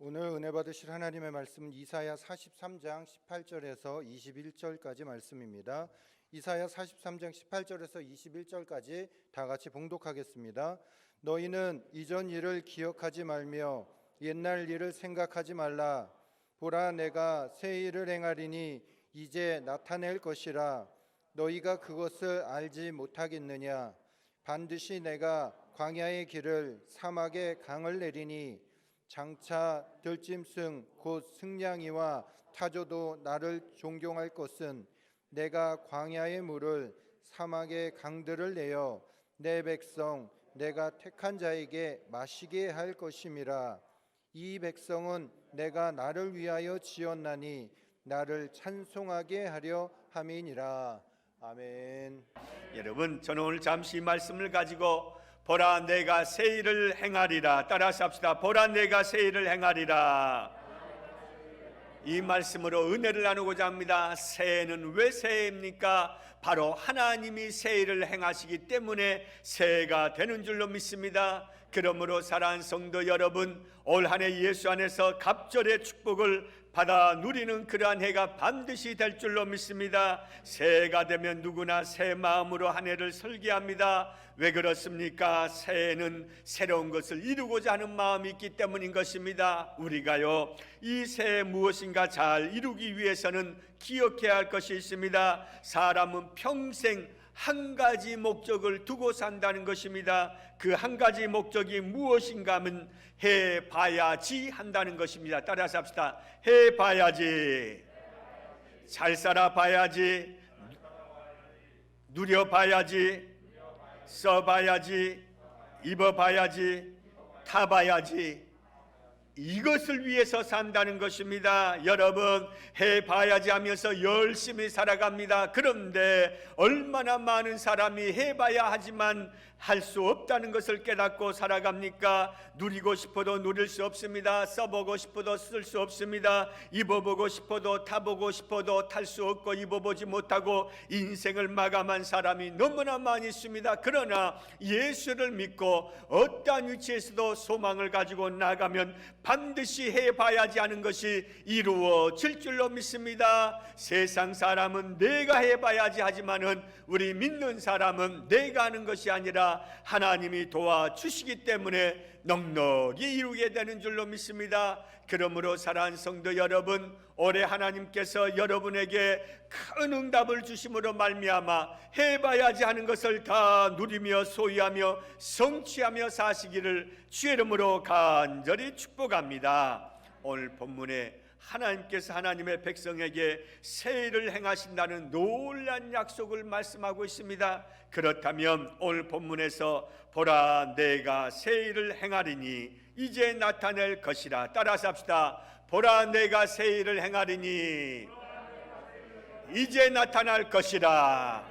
오늘 은혜 받으실 하나님의 말씀은 이사야 43장 18절에서 21절까지 말씀입니다. 이사야 43장 18절에서 21절까지 다 같이 봉독하겠습니다. 너희는 이전 일을 기억하지 말며 옛날 일을 생각하지 말라. 보라, 내가 새 일을 행하리니 이제 나타낼 것이라. 너희가 그것을 알지 못하겠느냐? 반드시 내가 광야의 길을 사막에 강을 내리니 장차 들짐승 곧 승냥이와 타조도 나를 존경할 것은 내가 광야의 물을 사막의 강들을 내어 내 백성 내가 택한 자에게 마시게 할 것임이라. 이 백성은 내가 나를 위하여 지었나니 나를 찬송하게 하려 함이니라. 아멘. 여러분, 저는 오늘 잠시 말씀을 가지고 보라 내가 새 일을 행하리라, 따라서 합시다. 보라 내가 새 일을 행하리라. 이 말씀으로 은혜를 나누고자 합니다. 새해는 왜 새해입니까? 바로 하나님이 새 일을 행하시기 때문에 새해가 되는 줄로 믿습니다. 그러므로 사랑하는 성도 여러분, 올 한 해 예수 안에서 갑절의 축복을 받아 누리는 그러한 해가 반드시 될 줄로 믿습니다. 새해가 되면 누구나 새 마음으로 한 해를 설계합니다. 왜 그렇습니까? 새해는 새로운 것을 이루고자 하는 마음이 있기 때문인 것입니다. 우리가요, 이 새해 무엇인가 잘 이루기 위해서는 기억해야 할 것이 있습니다. 사람은 평생 한 가지 목적을 두고 산다는 것입니다. 그 한 가지 목적이 무엇인가 하면 해봐야지 한다는 것입니다. 따라서 합시다. 해봐야지, 잘 살아봐야지, 누려봐야지, 써봐야지, 입어봐야지, 타봐야지, 이것을 위해서 산다는 것입니다. 여러분, 해봐야지 하면서 열심히 살아갑니다. 그런데 얼마나 많은 사람이 해봐야 하지만 할 수 없다는 것을 깨닫고 살아갑니까? 누리고 싶어도 누릴 수 없습니다. 써보고 싶어도 쓸 수 없습니다. 입어보고 싶어도 타보고 싶어도 탈 수 없고 입어보지 못하고 인생을 마감한 사람이 너무나 많이 있습니다. 그러나 예수를 믿고 어떠한 위치에서도 소망을 가지고 나가면 반드시 해봐야지 하는 것이 이루어질 줄로 믿습니다. 세상 사람은 내가 해봐야지 하지만은 우리 믿는 사람은 내가 하는 것이 아니라 하나님이 도와주시기 때문에 넉넉히 이루게 되는 줄로 믿습니다. 그러므로 사랑하는 성도 여러분, 올해 하나님께서 여러분에게 큰 응답을 주심으로 말미암아 해봐야지 하는 것을 다 누리며 소유하며 성취하며 사시기를 주의 이름으로 간절히 축복합니다. 오늘 본문에 하나님께서 하나님의 백성에게 새 일을 행하신다는 놀라운 약속을 말씀하고 있습니다. 그렇다면 오늘 본문에서 보라 내가 새 일을 행하리니 이제 나타낼 것이라. 따라서 합시다. 보라 내가 새 일을 행하리니 이제 나타날 것이라.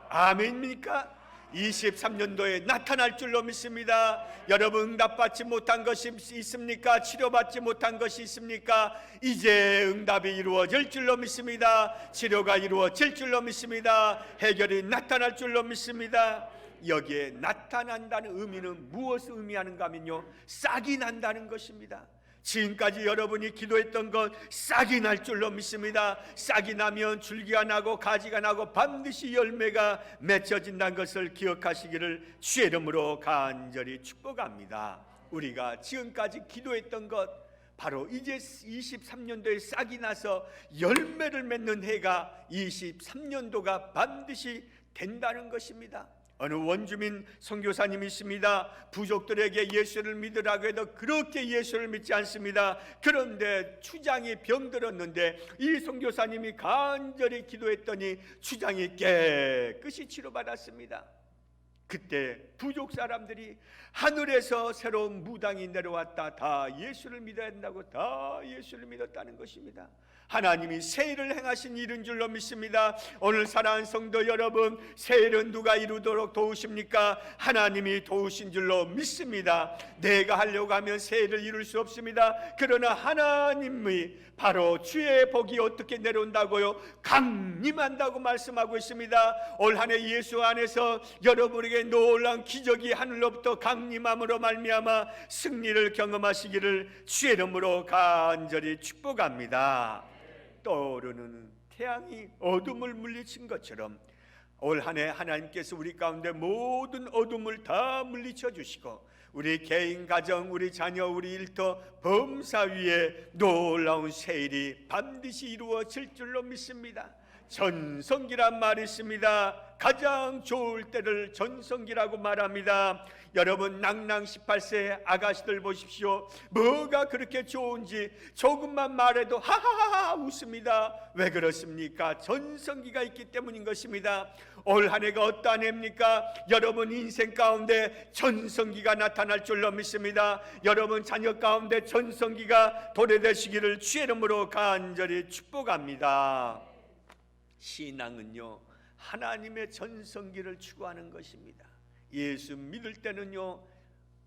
아멘입니까? 23년도에 나타날 줄로 믿습니다. 여러분, 응답받지 못한 것이 있습니까? 치료받지 못한 것이 있습니까? 이제 응답이 이루어질 줄로 믿습니다. 치료가 이루어질 줄로 믿습니다. 해결이 나타날 줄로 믿습니다. 여기에 나타난다는 의미는 무엇을 의미하는가 하면요, 싹이 난다는 것입니다. 지금까지 여러분이 기도했던 것 싹이 날 줄로 믿습니다. 싹이 나면 줄기가 나고 가지가 나고 반드시 열매가 맺혀진다는 것을 기억하시기를 주의 이름으로 간절히 축복합니다. 우리가 지금까지 기도했던 것 바로 이제 23년도에 싹이 나서 열매를 맺는 해가 23년도가 반드시 된다는 것입니다. 어느 원주민 선교사님이 있습니다. 부족들에게 예수를 믿으라고 해도 그렇게 예수를 믿지 않습니다. 그런데 추장이 병들었는데 이 선교사님이 간절히 기도했더니 추장이 깨끗이 치료받았습니다. 그때 부족 사람들이 하늘에서 새로운 무당이 내려왔다, 다 예수를 믿어야 한다고 다 예수를 믿었다는 것입니다. 하나님이 새 일을 행하신 일인 줄로 믿습니다. 오늘 사랑하는 성도 여러분, 새 일은 누가 이루도록 도우십니까? 하나님이 도우신 줄로 믿습니다. 내가 하려고 하면 새 일을 이룰 수 없습니다. 그러나 하나님이 바로 주의 복이 어떻게 내려온다고요? 강림한다고 말씀하고 있습니다. 올 한 해 예수 안에서 여러분에게 놀라운 기적이 하늘로부터 강림함으로 말미암아 승리를 경험하시기를 주의 이름으로 간절히 축복합니다. 떠오르는 태양이 어둠을 물리친 것처럼 올 한 해 하나님께서 우리 가운데 모든 어둠을 다 물리쳐 주시고 우리 개인 가정, 우리 자녀, 우리 일터, 범사 위에 놀라운 새일이 반드시 이루어질 줄로 믿습니다. 전성기란 말이 있습니다. 가장 좋을 때를 전성기라고 말합니다. 여러분, 낭낭 18세 아가씨들 보십시오. 뭐가 그렇게 좋은지 조금만 말해도 하하하하 웃습니다. 왜 그렇습니까? 전성기가 있기 때문인 것입니다. 올 한 해가 어떠한 해입니까? 여러분 인생 가운데 전성기가 나타날 줄로 믿습니다. 여러분 자녀 가운데 전성기가 도래되시기를 주의 이름으로 간절히 축복합니다. 신앙은요, 하나님의 전성기를 추구하는 것입니다. 예수 믿을 때는요,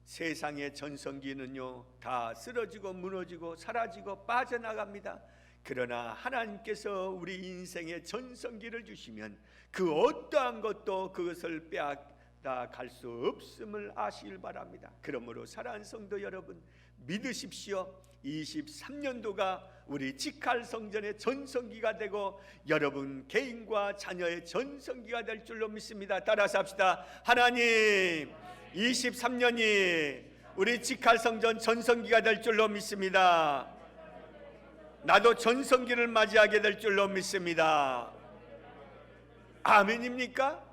세상의 전성기는요 다 쓰러지고 무너지고 사라지고 빠져나갑니다. 그러나 하나님께서 우리 인생의 전성기를 주시면 그 어떠한 것도 그것을 빼앗아 갈 수 없음을 아시길 바랍니다. 그러므로 사랑하는 성도 여러분, 믿으십시오. 23년도가 우리 직할 성전의 전성기가 되고 여러분 개인과 자녀의 전성기가 될 줄로 믿습니다. 따라서 합시다. 하나님, 23년이 우리 직할 성전 전성기가 될 줄로 믿습니다. 나도 전성기를 맞이하게 될 줄로 믿습니다. 아멘입니까?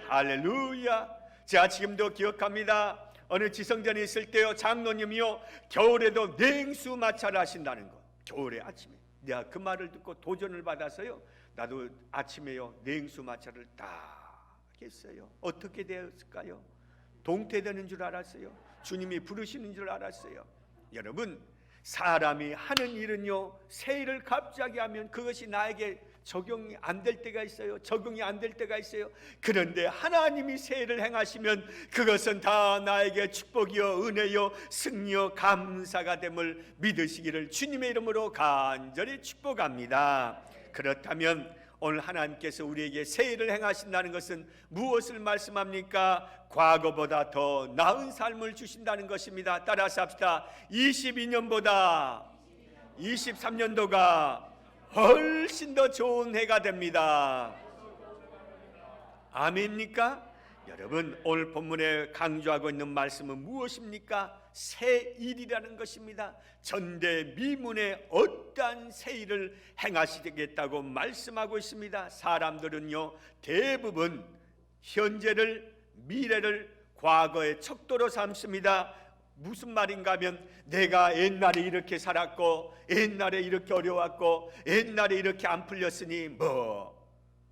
할렐루야. 제가 지금도 기억합니다. 어느 지성전에 있을 때요, 장로님이요 겨울에도 냉수 마찰을 하신다는 거. 겨울에 아침에 내가 그 말을 듣고 도전을 받아서요, 나도 아침에요 냉수 마찰을 딱 했어요. 어떻게 되었을까요? 동태되는 줄 알았어요. 주님이 부르시는 줄 알았어요. 여러분, 사람이 하는 일은요, 새 일을 갑자기 하면 그것이 나에게 적용이 안 될 때가 있어요. 적용이 안 될 때가 있어요. 그런데 하나님이 새 일을 행하시면 그것은 다 나에게 축복이요 은혜요 승리요 감사가 됨을 믿으시기를 주님의 이름으로 간절히 축복합니다. 그렇다면 오늘 하나님께서 우리에게 새 일을 행하신다는 것은 무엇을 말씀합니까? 과거보다 더 나은 삶을 주신다는 것입니다. 따라서 합시다. 22년보다 23년도가 훨씬 더 좋은 해가 됩니다. 아멘입니까? 여러분, 오늘 본문에 강조하고 있는 말씀은 무엇입니까? 새 일이라는 것입니다. 전대미문에 어떠한 새 일을 행하시겠다고 말씀하고 있습니다. 사람들은요 대부분 현재를, 미래를 과거의 척도로 삼습니다. 무슨 말인가 하면 내가 옛날에 이렇게 살았고 옛날에 이렇게 어려웠고 옛날에 이렇게 안 풀렸으니 뭐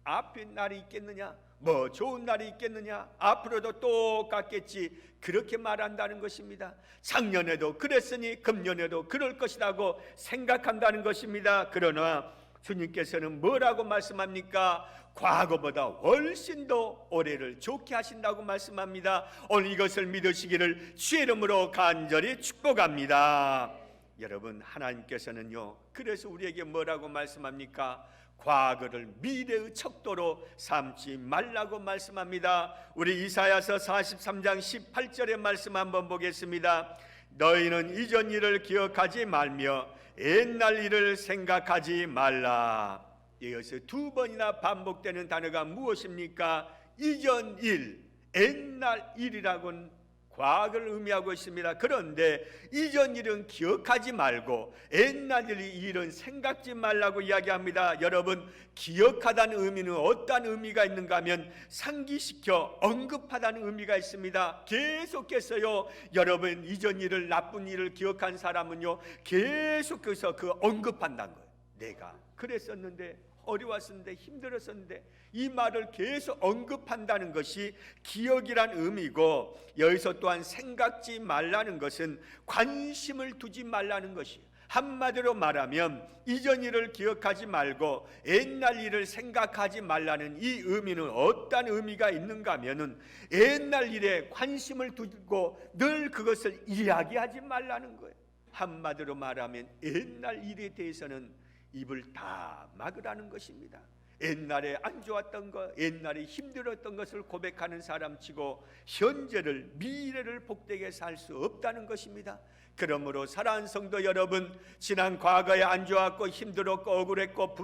앞에 날이 있겠느냐, 뭐 좋은 날이 있겠느냐, 앞으로도 똑같겠지, 그렇게 말한다는 것입니다. 작년에도 그랬으니 금년에도 그럴 것이라고 생각한다는 것입니다. 그러나 주님께서는 뭐라고 말씀합니까? 과거보다 훨씬 더 올해를 좋게 하신다고 말씀합니다. 오늘 이것을 믿으시기를 주의 이름으로 간절히 축복합니다. 여러분, 하나님께서는요 그래서 우리에게 뭐라고 말씀합니까? 과거를 미래의 척도로 삼지 말라고 말씀합니다. 우리 이사야서 43장 18절의 말씀 한번 보겠습니다. 너희는 이전 일을 기억하지 말며 옛날 일을 생각하지 말라. 이것이 두 번이나 반복되는 단어가 무엇입니까? 이전 일, 옛날 일이라고는 과거를 의미하고 있습니다. 그런데 이전 일은 기억하지 말고 옛날 일은 생각지 말라고 이야기합니다. 여러분, 기억하다는 의미는 어떤 의미가 있는가 하면 상기시켜 언급하다는 의미가 있습니다. 계속해서요, 여러분 이전 일을, 나쁜 일을 기억한 사람은요 계속해서 그 언급한다는 거예요. 내가 그랬었는데 어려웠었는데 힘들었었는데 이 말을 계속 언급한다는 것이 기억이란 의미고, 여기서 또한 생각지 말라는 것은 관심을 두지 말라는 것이에요. 한마디로 말하면 이전 일을 기억하지 말고 옛날 일을 생각하지 말라는 이 의미는 어떤 의미가 있는가 하면은 옛날 일에 관심을 두고 늘 그것을 이야기하지 말라는 거예요. 한마디로 말하면 옛날 일에 대해서는 입을 다 막으라는 것입니다. 옛날에 안 좋았던 것, 옛날에 힘들었던 것을 고백하는 사람치고 현재를, 미래를 복되게 살 수 없다는 것입니다. 그러므로 사랑하는 성도 여러분, 지난 과거에 안 좋았고 힘들었고 억울했고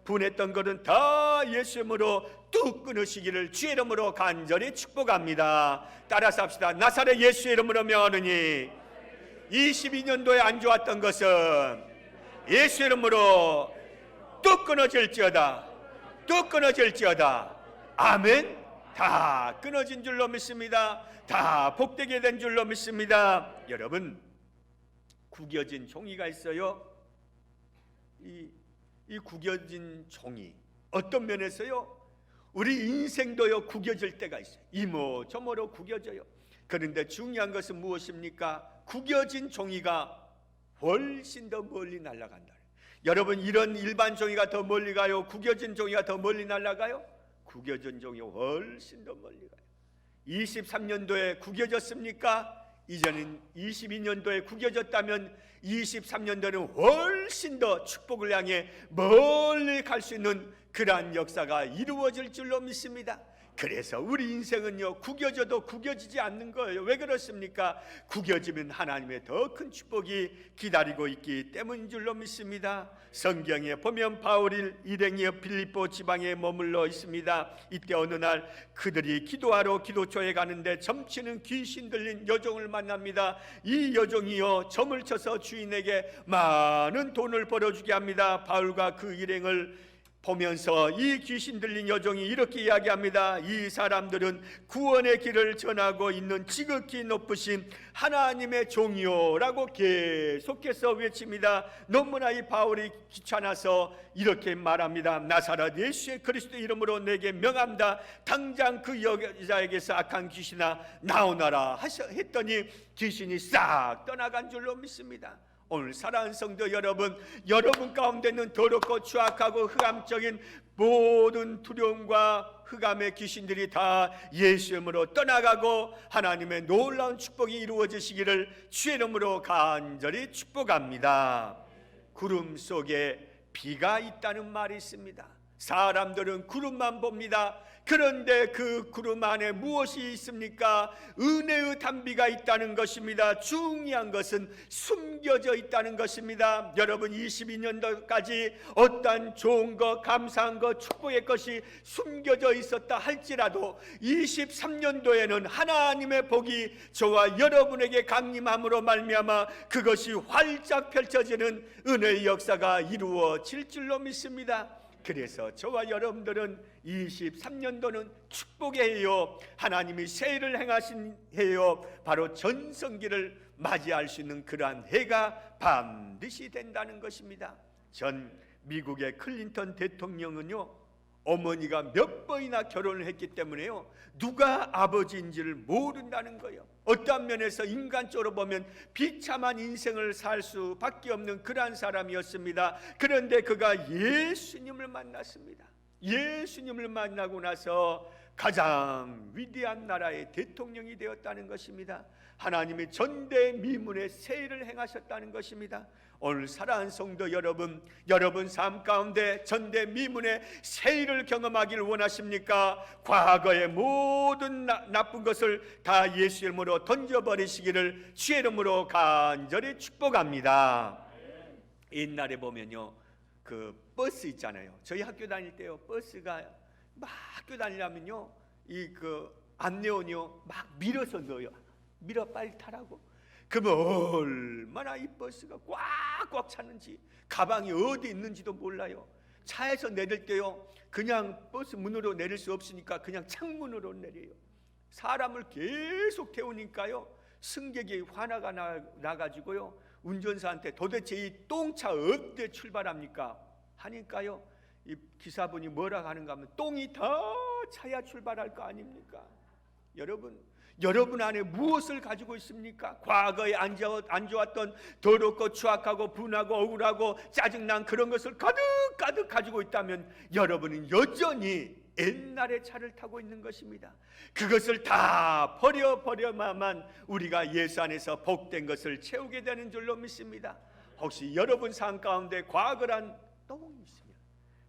분했던 것은 다 예수 이름으로 뚝 끊으시기를 주의 이름으로 간절히 축복합니다. 따라서 합시다. 나사렛 예수 이름으로 명하노니 22년도에 안 좋았던 것은 예수 이름으로 뚝 끊어질지어다. 뚝 끊어질지어다. 아멘. 다 끊어진 줄로 믿습니다. 다 복되게 된 줄로 믿습니다. 여러분, 구겨진 종이가 있어요. 이 구겨진 종이 어떤 면에서요, 우리 인생도요 구겨질 때가 있어요. 이모저모로 구겨져요. 그런데 중요한 것은 무엇입니까? 구겨진 종이가 훨씬 더 멀리 날아간다. 여러분, 이런 일반 종이가 더 멀리 가요? 구겨진 종이가 더 멀리 날아가요? 구겨진 종이 훨씬 더 멀리 가요. 23년도에 구겨졌습니까? 이전엔 22년도에 구겨졌다면 23년도에는 훨씬 더 축복을 향해 멀리 갈 수 있는 그러한 역사가 이루어질 줄로 믿습니다. 그래서 우리 인생은요, 구겨져도 구겨지지 않는 거예요. 왜 그렇습니까? 구겨지면 하나님의 더 큰 축복이 기다리고 있기 때문인 줄로 믿습니다. 성경에 보면 바울이 일행이어 빌립보 지방에 머물러 있습니다. 이때 어느 날 그들이 기도하러 기도처에 가는데 점치는 귀신 들린 여종을 만납니다. 이 여종이요, 점을 쳐서 주인에게 많은 돈을 벌어주게 합니다. 바울과 그 일행을 보면서 이 귀신 들린 여종이 이렇게 이야기합니다. 이 사람들은 구원의 길을 전하고 있는 지극히 높으신 하나님의 종이요 라고 계속해서 외칩니다. 너무나 이 바울이 귀찮아서 이렇게 말합니다. 나사렛 예수의 그리스도 이름으로 내게 명합니다. 당장 그 여자에게서 악한 귀신아 나오너라 했더니 귀신이 싹 떠나간 줄로 믿습니다. 오늘 사랑하는 성도 여러분, 여러분 가운데는 더럽고 추악하고 흑암적인 모든 두려움과 흑암의 귀신들이 다 예수 이름으로 떠나가고 하나님의 놀라운 축복이 이루어지시기를 주의 이름으로 간절히 축복합니다. 구름 속에 비가 있다는 말이 있습니다. 사람들은 구름만 봅니다. 그런데 그 구름 안에 무엇이 있습니까? 은혜의 단비가 있다는 것입니다. 중요한 것은 숨겨져 있다는 것입니다. 여러분, 22년도까지 어떤 좋은 것, 감사한 것, 축복의 것이 숨겨져 있었다 할지라도 23년도에는 하나님의 복이 저와 여러분에게 강림함으로 말미암아 그것이 활짝 펼쳐지는 은혜의 역사가 이루어질 줄로 믿습니다. 그래서 저와 여러분들은 23년도는 축복의 해요, 하나님이 새해를 행하신 해요, 바로 전성기를 맞이할 수 있는 그러한 해가 반드시 된다는 것입니다. 전 미국의 클린턴 대통령은요, 어머니가 몇 번이나 결혼을 했기 때문에요, 누가 아버지인지를 모른다는 거예요. 어떤 면에서 인간적으로 보면 비참한 인생을 살 수밖에 없는 그러한 사람이었습니다. 그런데 그가 예수님을 만났습니다. 예수님을 만나고 나서 가장 위대한 나라의 대통령이 되었다는 것입니다. 하나님이 전대미문의 세일을 행하셨다는 것입니다. 오늘 사랑하는 성도 여러분, 여러분 삶 가운데 전대미문의 세일을 경험하기를 원하십니까? 과거의 모든 나쁜 것을 다 예수 이름으로 던져버리시기를 주의 이름으로 간절히 축복합니다. 옛날에 보면요, 그 버스 있잖아요. 저희 학교 다닐 때요, 버스가 막 학교 다니려면요, 이 그 안내원이요 막 밀어서 넣어요. 밀어 빨리 타라고. 그러면 얼마나 이 버스가 꽉꽉 찼는지, 가방이 어디 있는지도 몰라요. 차에서 내릴 때요, 그냥 버스 문으로 내릴 수 없으니까 그냥 창문으로 내려요. 사람을 계속 태우니까요, 승객이 화나가 나가지고요, 운전사한테 도대체 이 똥차 어디에 출발합니까? 하니까요, 이 기사분이 뭐라 하는가 하면 똥이 더 차야 출발할 거 아닙니까? 여러분 안에 무엇을 가지고 있습니까? 과거에 안 좋았던 더럽고 추악하고 분하고 억울하고 짜증난 그런 것을 가득 가지고 있다면 여러분은 여전히 옛날의 차를 타고 있는 것입니다. 그것을 다 버려야만 우리가 예수 안에서 복된 것을 채우게 되는 줄로 믿습니다. 혹시 여러분 삶 가운데 과거란 똥이 있으면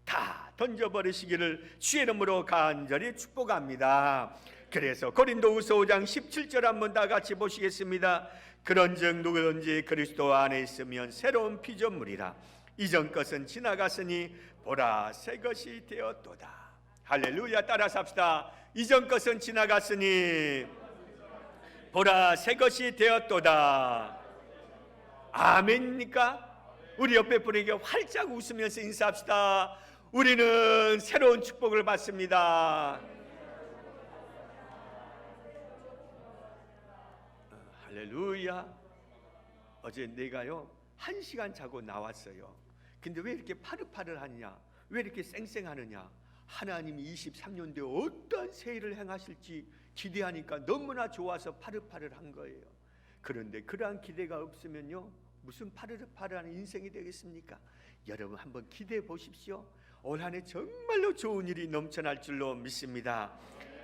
다 던져버리시기를 주의 이름으로 간절히 축복합니다. 그래서 고린도후서 5장 17절 한번 다 같이 보시겠습니다. 그런즉 누구든지 그리스도 안에 있으면 새로운 피조물이라. 이전 것은 지나갔으니 보라 새 것이 되었도다. 할렐루야. 따라서 합시다. 이전 것은 지나갔으니 보라 새 것이 되었도다. 아멘입니까? 우리 옆에 분에게 활짝 웃으면서 인사합시다. 우리는 새로운 축복을 받습니다. 할렐루야. 어제 내가요 1시간 자고 나왔어요. 근데 왜 이렇게 파릇파릇하느냐, 왜 이렇게 쌩쌩하느냐, 하나님이 23년도에 어떤 새 일을 행하실지 기대하니까 너무나 좋아서 파릇파릇한 거예요. 그런데 그러한 기대가 없으면요 무슨 파릇파릇한 인생이 되겠습니까? 여러분 한번 기대해 보십시오. 올 한 해 정말로 좋은 일이 넘쳐날 줄로 믿습니다.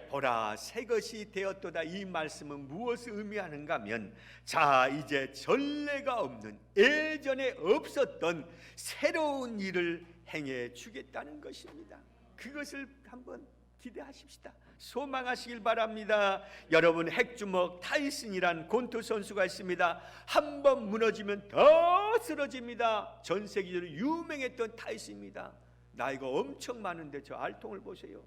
보라 새 것이 되었도다. 이 말씀은 무엇을 의미하는가 하면, 자 이제 전례가 없는, 예전에 없었던 새로운 일을 행해 주겠다는 것입니다. 그것을 한번 기대하십시다. 소망하시길 바랍니다. 여러분 핵주먹 타이슨이란 권투 선수가 있습니다. 한번 무너지면 더 쓰러집니다. 전 세계적으로 유명했던 타이슨입니다. 나이가 엄청 많은데 저 알통을 보세요.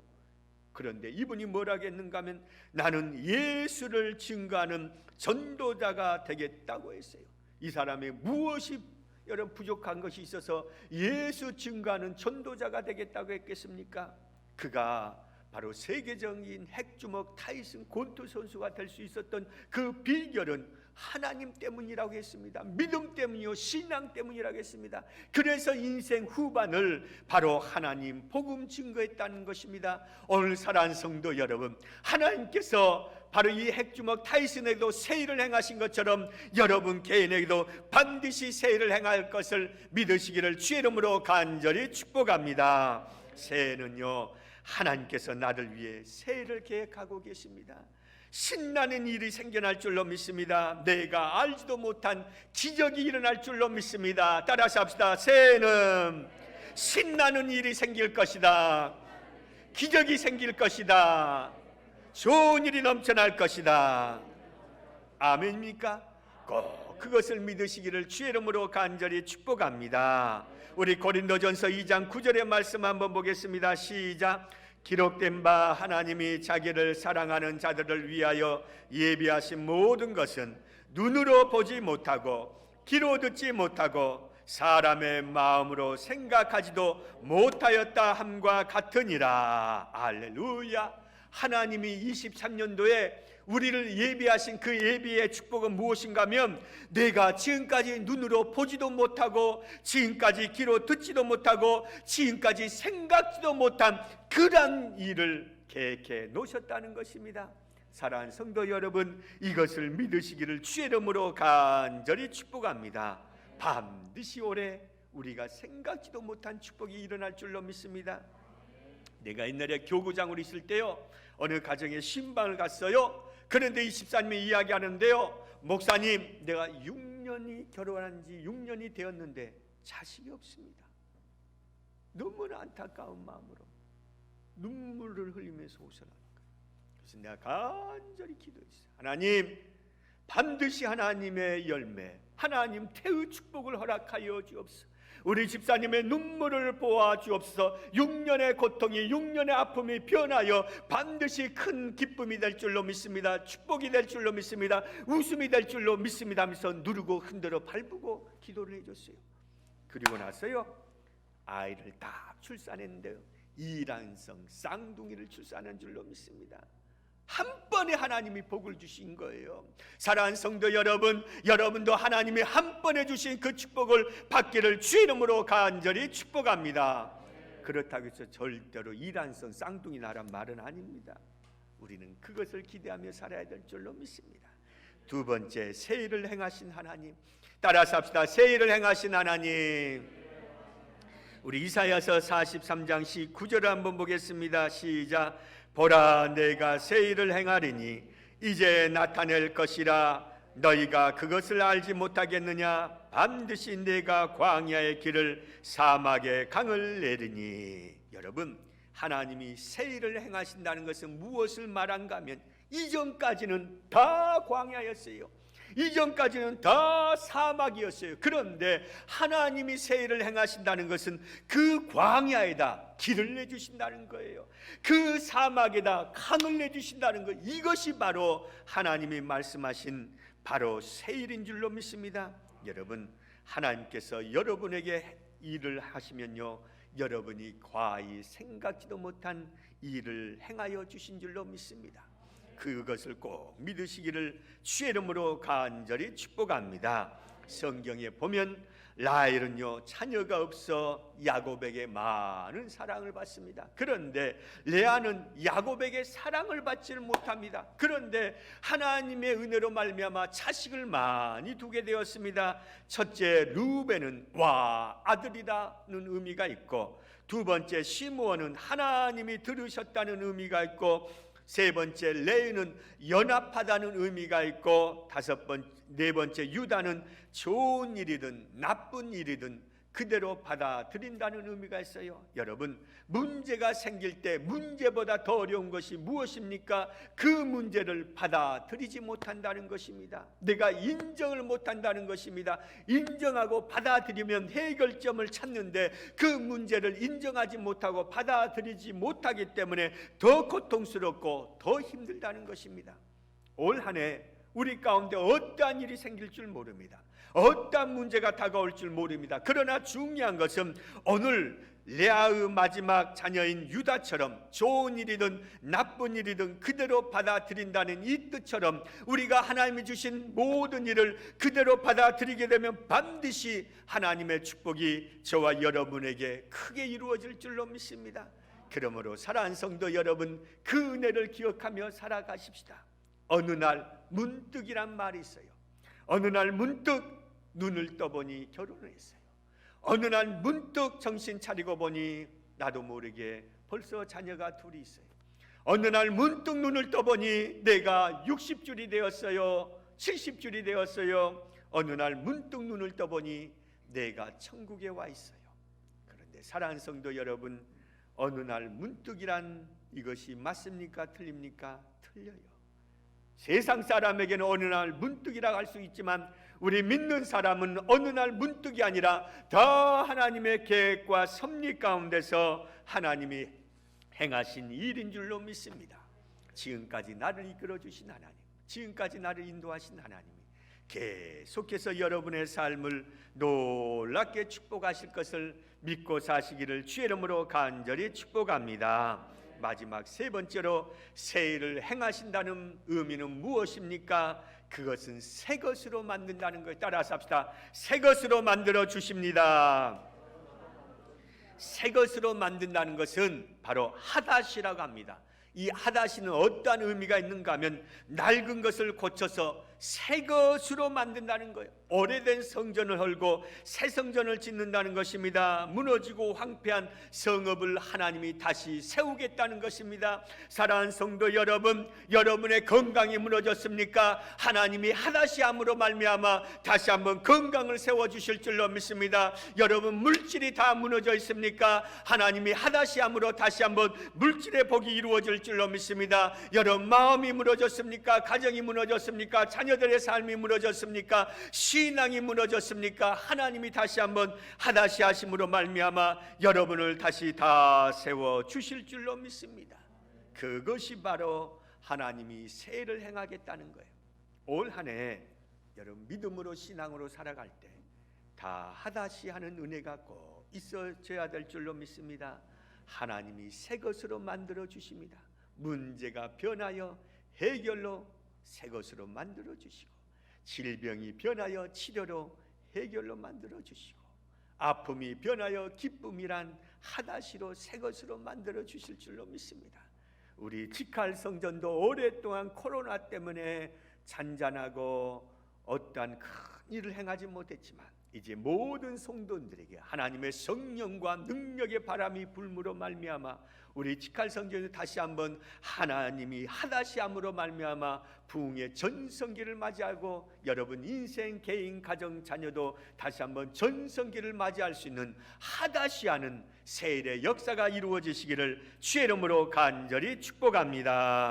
그런데 이분이 뭐라고 했는가 하면, 나는 예수를 증거하는 전도자가 되겠다고 했어요. 이 사람이 무엇이 여러분 부족한 것이 있어서 예수 증거하는 전도자가 되겠다고 했겠습니까? 그가 바로 세계적인 핵주먹 타이슨 권투 선수가 될 수 있었던 그 비결은 하나님 때문이라고 했습니다. 믿음 때문이요, 신앙 때문이라고 했습니다. 그래서 인생 후반을 바로 하나님 복음 증거했다는 것입니다. 오늘 사랑하는 성도 여러분, 하나님께서 바로 이 핵주먹 타이슨에게도 새 일을 행하신 것처럼 여러분 개인에게도 반드시 새 일을 행할 것을 믿으시기를 주의 이름으로 간절히 축복합니다. 새해는요 하나님께서 나를 위해 새 일을 계획하고 계십니다. 신나는 일이 생겨날 줄로 믿습니다. 내가 알지도 못한 기적이 일어날 줄로 믿습니다. 따라서 합시다. 새해는 신나는 일이 생길 것이다. 기적이 생길 것이다. 좋은 일이 넘쳐날 것이다. 아멘입니까? 꼭 그것을 믿으시기를 주의 이름으로 간절히 축복합니다. 우리 고린도전서 2장 9절의 말씀 한번 보겠습니다. 시작. 기록된 바 하나님이 자기를 사랑하는 자들을 위하여 예비하신 모든 것은 눈으로 보지 못하고 귀로 듣지 못하고 사람의 마음으로 생각하지도 못하였다 함과 같으니라. 할렐루야. 하나님이 23년도에 우리를 예비하신 그 예비의 축복은 무엇인가 하면, 내가 지금까지 눈으로 보지도 못하고 지금까지 귀로 듣지도 못하고 지금까지 생각지도 못한 그런 일을 계획해 놓으셨다는 것입니다. 사랑하는 성도 여러분, 이것을 믿으시기를 주의 이름으로 간절히 축복합니다. 반드시 올해 우리가 생각지도 못한 축복이 일어날 줄로 믿습니다. 내가 옛날에 교구장으로 있을 때요 어느 가정에 신방을 갔어요. 그런데 이 집사님이 이야기하는데요, 목사님 내가 6년이 결혼한 지 6년이 되었는데 자식이 없습니다. 너무나 안타까운 마음으로 눈물을 흘리면서 오셔라는 거예요. 그래서 내가 간절히 기도했어요. 하나님, 반드시 하나님의 열매, 하나님 태의 축복을 허락하여 주옵소서. 우리 집사님의 눈물을 보아 주옵소서. 6년의 고통이, 6년의 아픔이 변하여 반드시 큰 기쁨이 될 줄로 믿습니다. 축복이 될 줄로 믿습니다. 웃음이 될 줄로 믿습니다 하면서 누르고 흔들어 밟고 기도를 해줬어요. 그리고 나서요 아이를 다 출산했는데요 이란성 쌍둥이를 출산한 줄로 믿습니다. 한 번에 하나님이 복을 주신 거예요. 사랑하는 성도 여러분, 여러분도 하나님이 한 번에 주신 그 축복을 받기를 주의 이름으로 간절히 축복합니다. 그렇다고 해서 절대로 이란선 쌍둥이 나란 말은 아닙니다. 우리는 그것을 기대하며 살아야 될 줄로 믿습니다. 두 번째, 새 일을 행하신 하나님. 따라서 합시다. 새 일을 행하신 하나님. 우리 이사야서 43장 19절을 한번 보겠습니다. 시작. 보라, 내가 새 일을 행하리니 이제 나타낼 것이라. 너희가 그것을 알지 못하겠느냐? 반드시 내가 광야의 길을 사막의 강을 내리니. 여러분, 하나님이 새 일을 행하신다는 것은 무엇을 말한가 하면 이전까지는 다 광야였어요. 이전까지는 다 사막이었어요. 그런데 하나님이 새 일을 행하신다는 것은 그 광야에다 길을 내주신다는 거예요. 그 사막에다 강을 내주신다는 것. 이것이 바로 하나님이 말씀하신 바로 새 일인 줄로 믿습니다. 여러분, 하나님께서 여러분에게 일을 하시면요, 여러분이 과히 생각지도 못한 일을 행하여 주신 줄로 믿습니다. 그것을 꼭 믿으시기를 주의 이름으로 간절히 축복합니다. 성경에 보면 라헬은요, 자녀가 없어 야곱에게 많은 사랑을 받습니다. 그런데 레아는 야곱에게 사랑을 받지를 못합니다. 그런데 하나님의 은혜로 말미암아 자식을 많이 두게 되었습니다. 첫째, 루벤은 와, 아들이라는 의미가 있고, 두 번째 시므온은 하나님이 들으셨다는 의미가 있고, 세 번째 레위는 연합하다는 의미가 있고, 네 번째 유다는 좋은 일이든 나쁜 일이든 그대로 받아들인다는 의미가 있어요. 여러분, 문제가 생길 때 문제보다 더 어려운 것이 무엇입니까? 그 문제를 받아들이지 못한다는 것입니다. 내가 인정을 못한다는 것입니다. 인정하고 받아들이면 해결점을 찾는데 그 문제를 인정하지 못하고 받아들이지 못하기 때문에 더 고통스럽고 더 힘들다는 것입니다. 올 한 해 우리 가운데 어떠한 일이 생길 줄 모릅니다. 어떠한 문제가 다가올 줄 모릅니다. 그러나 중요한 것은 오늘 레아의 마지막 자녀인 유다처럼 좋은 일이든 나쁜 일이든 그대로 받아들인다는 이 뜻처럼 우리가 하나님이 주신 모든 일을 그대로 받아들이게 되면 반드시 하나님의 축복이 저와 여러분에게 크게 이루어질 줄로 믿습니다. 그러므로 사랑하는 성도 여러분, 그 은혜를 기억하며 살아가십시다. 어느 날 문득이란 말이 있어요. 어느 날 문득 눈을 떠보니 결혼을 했어요. 어느 날 문득 정신 차리고 보니 나도 모르게 벌써 자녀가 둘이 있어요. 어느 날 문득 눈을 떠보니 내가 60줄이 되었어요. 70줄이 되었어요. 어느 날 문득 눈을 떠보니 내가 천국에 와 있어요. 그런데 사랑하는 성도 여러분, 어느 날 문득이란 이것이 맞습니까? 틀립니까? 틀려요. 세상 사람에게는 어느 날 문득이라고 할 수 있지만 우리 믿는 사람은 어느 날 문득이 아니라 다 하나님의 계획과 섭리 가운데서 하나님이 행하신 일인 줄로 믿습니다. 지금까지 나를 이끌어 주신 하나님, 지금까지 나를 인도하신 하나님이 계속해서 여러분의 삶을 놀랍게 축복하실 것을 믿고 사시기를 주의 이름으로 간절히 축복합니다. 마지막 세 번째로 새 일을 행하신다는 의미는 무엇입니까? 그것은 새 것으로 만든다는 걸 따라서 합시다. 새 것으로 만들어 주십니다. 새 것으로 만든다는 것은 바로 하닷이라고 합니다. 이 하닷이는 어떠한 의미가 있는가 하면 낡은 것을 고쳐서 새 것으로 만든다는 거예요. 오래된 성전을 헐고 새 성전을 짓는다는 것입니다. 무너지고 황폐한 성읍을 하나님이 다시 세우겠다는 것입니다. 사랑하는 성도 여러분, 여러분의 건강이 무너졌습니까? 하나님이 하닷이함으로 말미암아 다시 한번 건강을 세워주실 줄로 믿습니다. 여러분 물질이 다 무너져 있습니까? 하나님이 하닷이함으로 다시 한번 물질의 복이 이루어질 줄로 믿습니다. 여러분 마음이 무너졌습니까? 가정이 무너졌습니까? 자녀들의 삶이 무너졌습니까? 신앙이 무너졌습니까? 하나님이 다시 한번 하다시 하심으로 말미암아 여러분을 다시 다 세워 주실 줄로 믿습니다. 그것이 바로 하나님이 새 일을 행하겠다는 거예요. 올 한 해 여러분 믿음으로 신앙으로 살아갈 때 다 하다시 하는 은혜가 꼭 있어져야 될 줄로 믿습니다. 하나님이 새 것으로 만들어 주십니다. 문제가 변하여 해결로 새 것으로 만들어 주시고, 질병이 변하여 치료로 해결로 만들어 주시고, 아픔이 변하여 기쁨이란 하다시로 새 것으로 만들어 주실 줄로 믿습니다. 우리 직할 성전도 오랫동안 코로나 때문에 잔잔하고 어떠한 큰 일을 행하지 못했지만 이제 모든 성도들에게 하나님의 성령과 능력의 바람이 불므로 말미암아 우리 직할 성전에 다시 한번 하나님이 하다시함으로 말미암아 부흥의 전성기를 맞이하고 여러분 인생, 개인, 가정, 자녀도 다시 한번 전성기를 맞이할 수 있는 하다시하는 세일의 역사가 이루어지시기를 주의 이름으로 간절히 축복합니다.